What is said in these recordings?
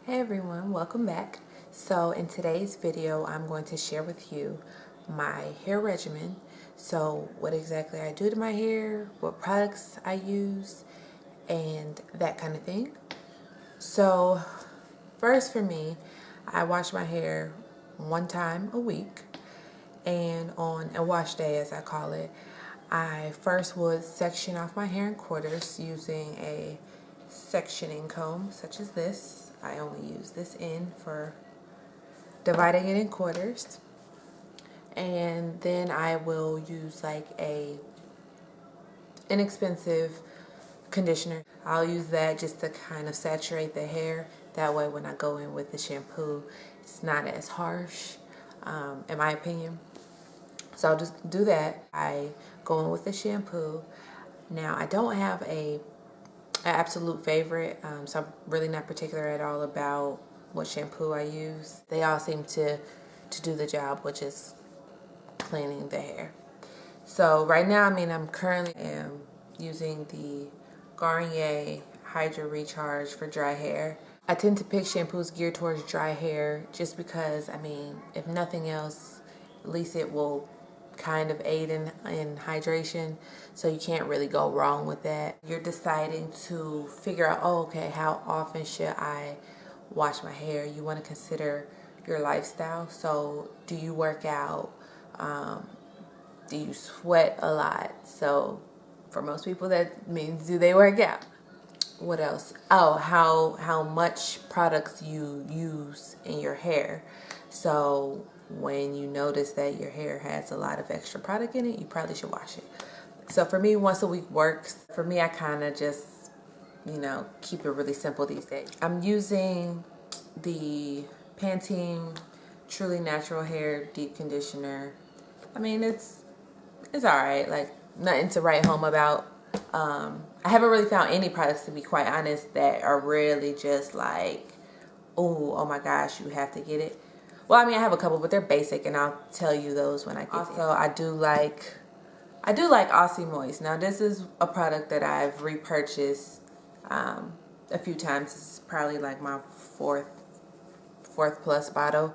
Hey everyone, welcome back. So in today's video, I'm going to share with you my hair regimen. So what exactly I do to my hair, what products I use, and that kind of thing. So first for me, I wash my hair one time a week, and on a wash day as I call it, I first would section off my hair in quarters using a sectioning comb such as this. I only use this end for dividing it in quarters. And then I will use like a inexpensive conditioner. I'll use that just to kind of saturate the hair. That way when I go in with the shampoo, it's not as harsh, in my opinion. So I'll just do that. I go in with the shampoo. Now I don't have an absolute favorite, so I'm really not particular at all about what shampoo I use. They all seem to do the job, which is cleaning the hair. So right now, I'm currently using the Garnier Hydra Recharge for dry hair. I tend to pick shampoos geared towards dry hair just because, if nothing else, at least it will kind of aid in hydration, so you can't really go wrong with that. You're deciding to figure out, okay, how often should I wash my hair? You want to consider your lifestyle. So do you work out? Do you sweat a lot? So for most people that means, do they work out? What else? Oh, how much products you use in your hair. So when you notice that your hair has a lot of extra product in it, you probably should wash it. So for me, once a week works. For me, I kind of just, keep it really simple these days. I'm using the Pantene Truly Natural Hair Deep Conditioner. It's all right. Like, nothing to write home about. I haven't really found any products, to be quite honest, that are really just like, oh my gosh, you have to get it. Well, I have a couple, but they're basic, and I'll tell you those when I get there. Also, I do like Aussie Moist. Now, this is a product that I've repurchased a few times. This is probably like my fourth plus bottle.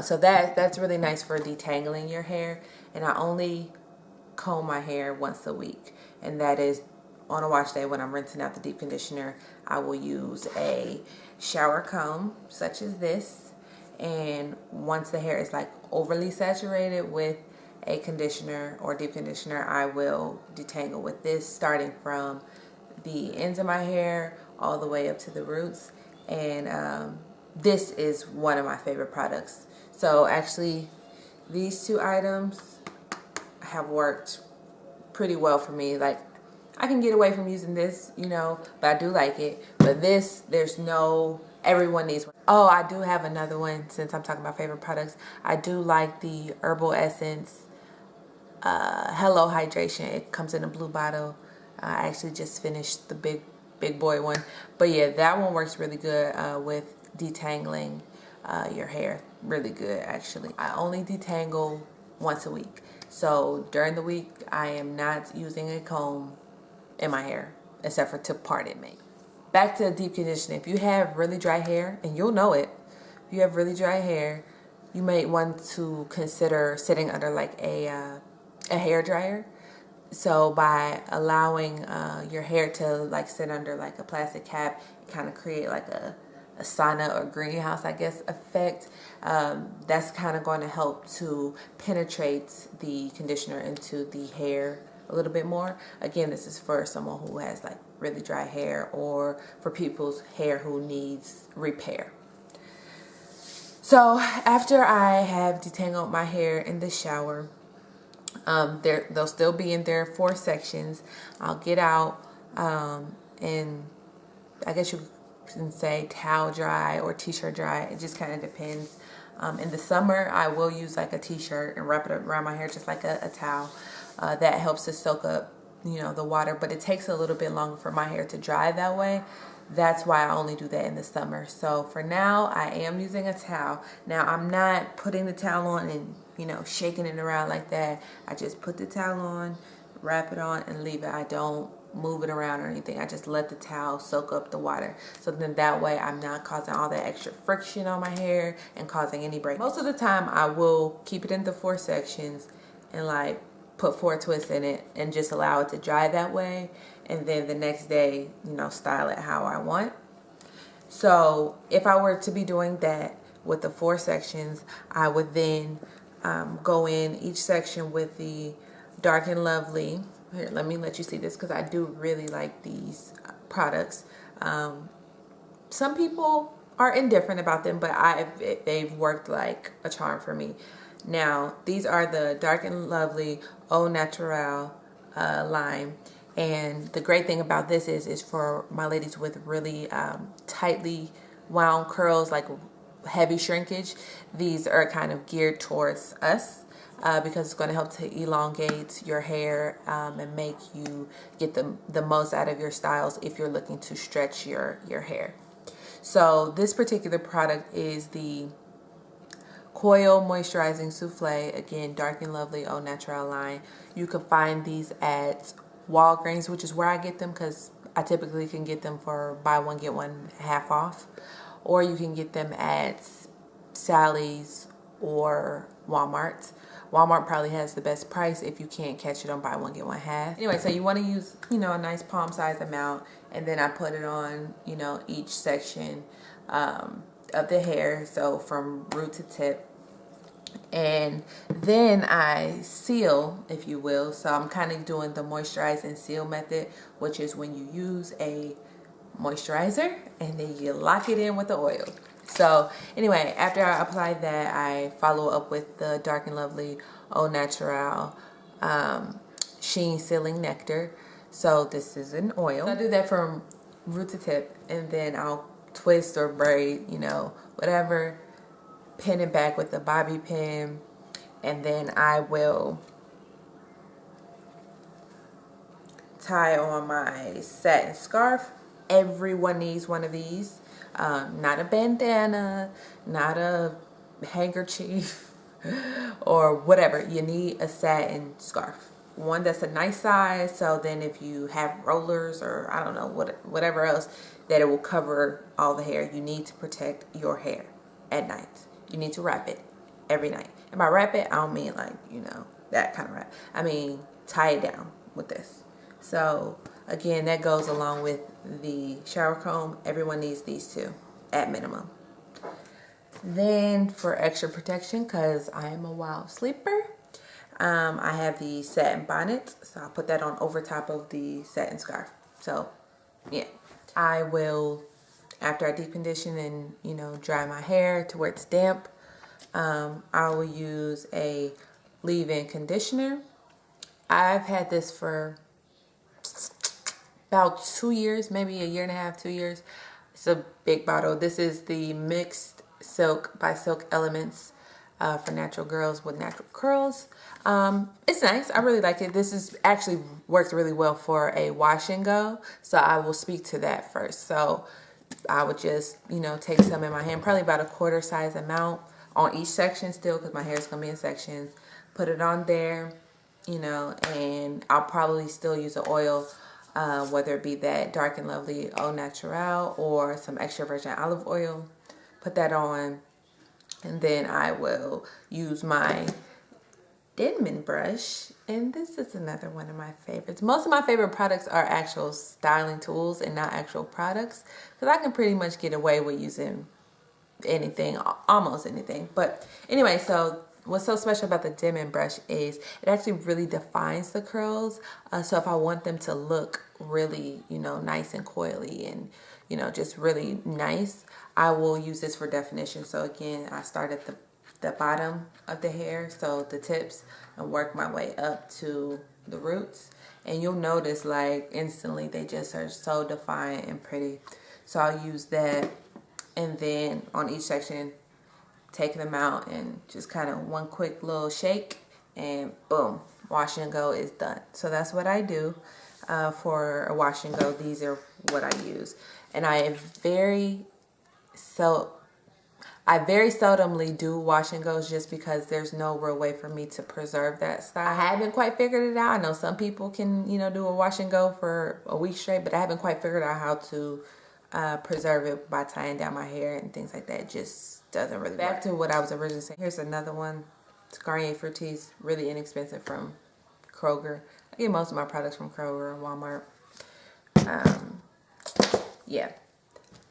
So that's really nice for detangling your hair. And I only comb my hair once a week, and that is on a wash day. When I'm rinsing out the deep conditioner, I will use a shower comb such as this. And once the hair is like overly saturated with a conditioner or deep conditioner, I will detangle with this, starting from the ends of my hair all the way up to the roots. And this is one of my favorite products. So actually, these two items have worked pretty well for me. Like, I can get away from using this, but I do like it. But this, everyone needs one. Oh, I do have another one, since I'm talking about favorite products. I do like the Herbal Essence Hello Hydration. It comes in a blue bottle. I actually just finished the big boy one. But yeah, that one works really good with detangling your hair. Really good, actually. I only detangle once a week. So during the week, I am not using a comb in my hair, except for to part it, maybe. Back to the deep conditioning. If you have really dry hair, and you'll know it, if you have really dry hair, you may want to consider sitting under like a hair dryer. So by allowing your hair to like sit under like a plastic cap, kind of create like a sauna or greenhouse, I guess, effect. That's kind of going to help to penetrate the conditioner into the hair a little bit more. Again, this is for someone who has like really dry hair, or for people's hair who needs repair. So after I have detangled my hair in the shower, they'll still be in their 4 sections. I'll get out and I guess you can say towel dry or t-shirt dry. It just kind of depends. In the summer, I will use like a t-shirt and wrap it around my hair just like a towel. That helps to soak up, the water, but it takes a little bit longer for my hair to dry that way. That's why I only do that in the summer. So for now, I am using a towel. Now, I'm not putting the towel on and, shaking it around like that. I just put the towel on, wrap it on, and leave it. I don't move it around or anything. I just let the towel soak up the water. So then that way I'm not causing all that extra friction on my hair and causing any break. Most of the time I will keep it into 4 sections and like put 4 twists in it and just allow it to dry that way. And then the next day, you know, style it how I want. So if I were to be doing that with the 4 sections, I would then go in each section with the Dark and Lovely. Here, let me let you see this because I do really like these products. Some people are indifferent about them, but they've worked like a charm for me. Now, these are the Dark and Lovely Au Naturel line. And the great thing about this is for my ladies with really tightly wound curls, like heavy shrinkage. These are kind of geared towards us. Because it's going to help to elongate your hair and make you get the most out of your styles if you're looking to stretch your hair. So this particular product is the Coil Moisturizing Souffle, again, Dark and Lovely Au Naturel line. You can find these at Walgreens, which is where I get them because I typically can get them for buy one get one half off, or you can get them at Sally's or Walmart. Walmart probably has the best price if you can't catch it on buy one get one half. Anyway, so you want to use, you know, a nice palm size amount, and then I put it on, you know, each section of the hair, so from root to tip. And then I seal, if you will. So I'm kind of doing the moisturize and seal method, which is when you use a moisturizer and then you lock it in with the oil. So anyway, after I apply that, I follow up with the Dark and Lovely Au Naturel Sheen Sealing Nectar. So this is an oil. So I do that from root to tip, and then I'll twist or braid, you know, whatever, pin it back with the bobby pin, and then I will tie on my satin scarf. Everyone needs one of these. Not a bandana, not a handkerchief, or whatever. You need a satin scarf. One that's a nice size, so then if you have rollers or I don't know, whatever else, that it will cover all the hair. You need to protect your hair at night. You need to wrap it every night. And by wrap it, I don't mean like, you know, that kind of wrap. I mean tie it down with this. So again, that goes along with the shower comb. Everyone needs these two at minimum. Then for extra protection, because I am a wild sleeper, I have the satin bonnet. So I'll put that on over top of the satin scarf. So yeah, I will, after I deep condition and, you know, dry my hair to where it's damp, I will use a leave-in conditioner. I've had this for about 2 years, maybe a year and a half, 2 years. It's a big bottle. This is the Mixed Silk by Silk Elements for natural girls with natural curls. It's nice. I really like it. This is actually works really well for a wash and go. So I will speak to that first. So I would just, you know, take some in my hand, probably about a quarter size amount on each section still, because my hair is going to be in sections. Put it on there, you know, and I'll probably still use an oil, whether it be that Dark and Lovely Au Naturel or some extra virgin olive oil. Put that on, and then I will use my Denman brush, and this is another one of my favorites. Most of my favorite products are actual styling tools and not actual products, because I can pretty much get away with using anything, almost anything. But anyway, so what's so special about the Denman brush is it actually really defines the curls. So if I want them to look really, you know, nice and coily and, you know, just really nice, I will use this for definition. So again, I start at the bottom of the hair, so the tips, and work my way up to the roots. And you'll notice like instantly they just are so defined and pretty. So I'll use that, and then on each section, take them out and just kind of one quick little shake, and boom, wash and go is done. So that's what I do for a wash and go. These are what I use, and I I very seldomly do wash and goes just because there's no real way for me to preserve that style. I haven't quite figured it out. I know some people can, you know, do a wash and go for a week straight, but I haven't quite figured out how to preserve it by tying down my hair and things like that. It just doesn't really work. Back to what I was originally saying. Here's another one. It's Garnier Fructis, really inexpensive from Kroger. I get most of my products from Kroger or Walmart. Yeah.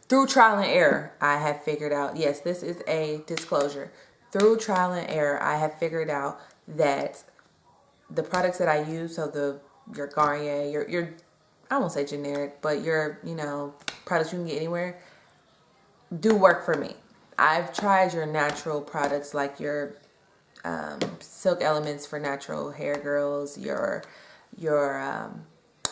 Through trial and error, I have figured out, yes, this is a disclosure. Through trial and error, I have figured out that the products that I use, so your Garnier, your I won't say generic, but your, you know, products you can get anywhere, do work for me. I've tried your natural products like your Silk Elements for natural hair girls, your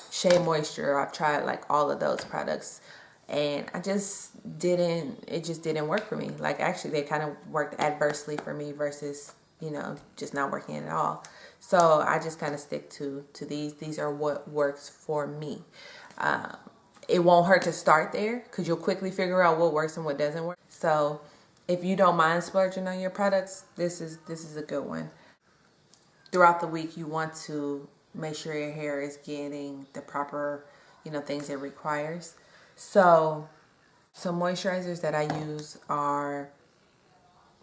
Shea Moisture. I've tried like all of those products. And it just didn't work for me. Like, actually, they kind of worked adversely for me versus, you know, just not working at all. So I just kind of stick to these. These are what works for me. It won't hurt to start there because you'll quickly figure out what works and what doesn't work. So if you don't mind splurging on your products, this is a good one. Throughout the week, you want to make sure your hair is getting the proper, you know, things it requires. So some moisturizers that I use are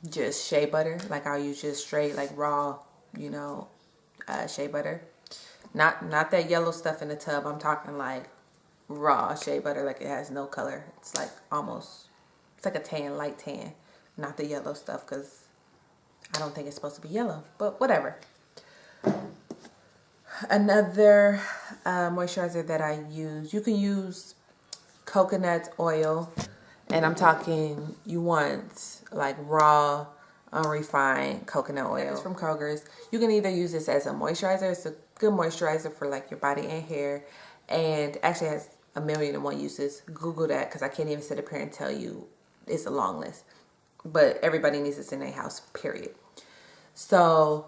just shea butter. Like, I'll use just straight, like, raw, you know, shea butter. Not that yellow stuff in the tub. I'm talking like raw shea butter, like it has no color. It's like it's like a tan, light tan. Not the yellow stuff, because I don't think it's supposed to be yellow, but whatever. Another moisturizer that I use, you can use coconut oil, and I'm talking, you want like raw, unrefined coconut oil. It's from Kroger's. You can either use this as a moisturizer. It's a good moisturizer for like your body and hair, and actually has 1,000,001 uses. Google that, because I can't even sit up here and tell you. It's a long list, but everybody needs this in their house, period. So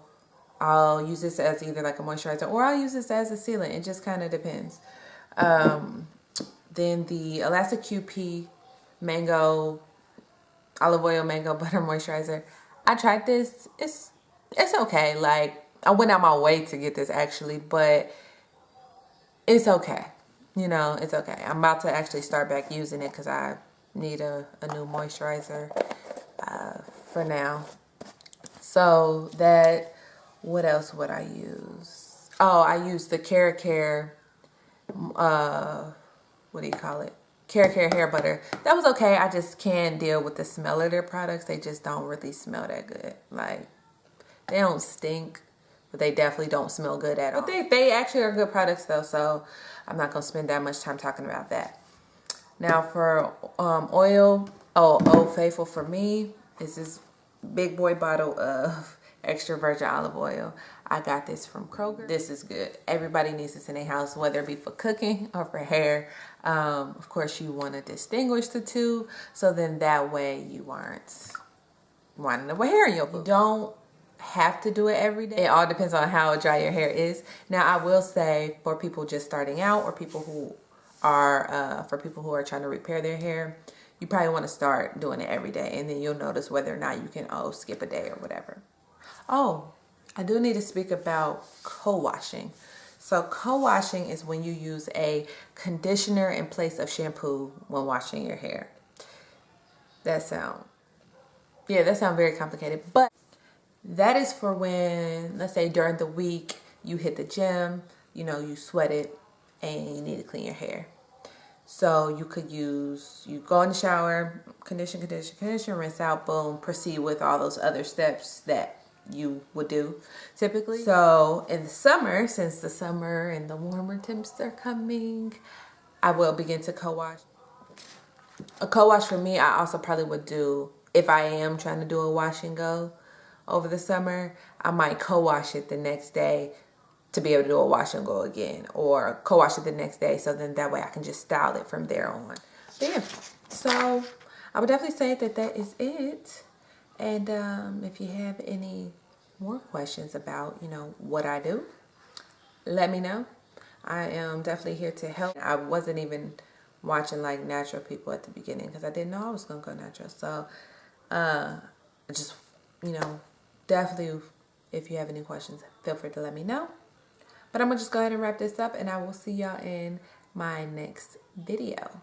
I'll use this as either like a moisturizer, or I'll use this as a sealant. It just kind of depends. Then the Elastic QP Mango Olive Oil Mango Butter Moisturizer. I tried this. It's okay. Like, I went out my way to get this actually, but it's okay. You know, it's okay. I'm about to actually start back using it because I need a new moisturizer for now. So that, what else would I use? Oh, I use the Care, what do you call it? Care hair butter. That was okay. I just can't deal with the smell of their products. They just don't really smell that good. Like, they don't stink, but they definitely don't smell good at all. But they actually are good products though, so I'm not gonna spend that much time talking about that. Now for oil, Old Faithful for me is this big boy bottle of extra virgin olive oil. I got this from Kroger. This is good. Everybody needs this in their house, whether it be for cooking or for hair. Of course, you want to distinguish the two, so then that way you aren't wanting to wear hair in your boob. You don't have to do it every day. It all depends on how dry your hair is. Now, I will say, for people just starting out, or people who are trying to repair their hair, you probably want to start doing it every day, and then you'll notice whether or not you can skip a day or whatever. Oh, I do need to speak about co-washing. So co-washing is when you use a conditioner in place of shampoo when washing your hair. That sounds very complicated, but that is for when, let's say during the week, you hit the gym, you know, you sweat it, and you need to clean your hair. So you go in the shower, condition, rinse out, boom, proceed with all those other steps that you would do typically. So in the summer, since the summer and the warmer temps are coming, I will begin to co-wash. A co-wash for me, I also probably would do, if I am trying to do a wash and go over the summer, I might co-wash it the next day to be able to do a wash and go again, or co-wash it the next day, so then that way I can just style it from there on. But yeah, so I would definitely say that is it. And if you have any more questions about, you know, what I do, let me know. I am definitely here to help. I wasn't even watching like natural people at the beginning because I didn't know I was going to go natural. So Just, you know, definitely, if you have any questions, feel free to let me know. But I'm going to just go ahead and wrap this up, and I will see y'all in my next video.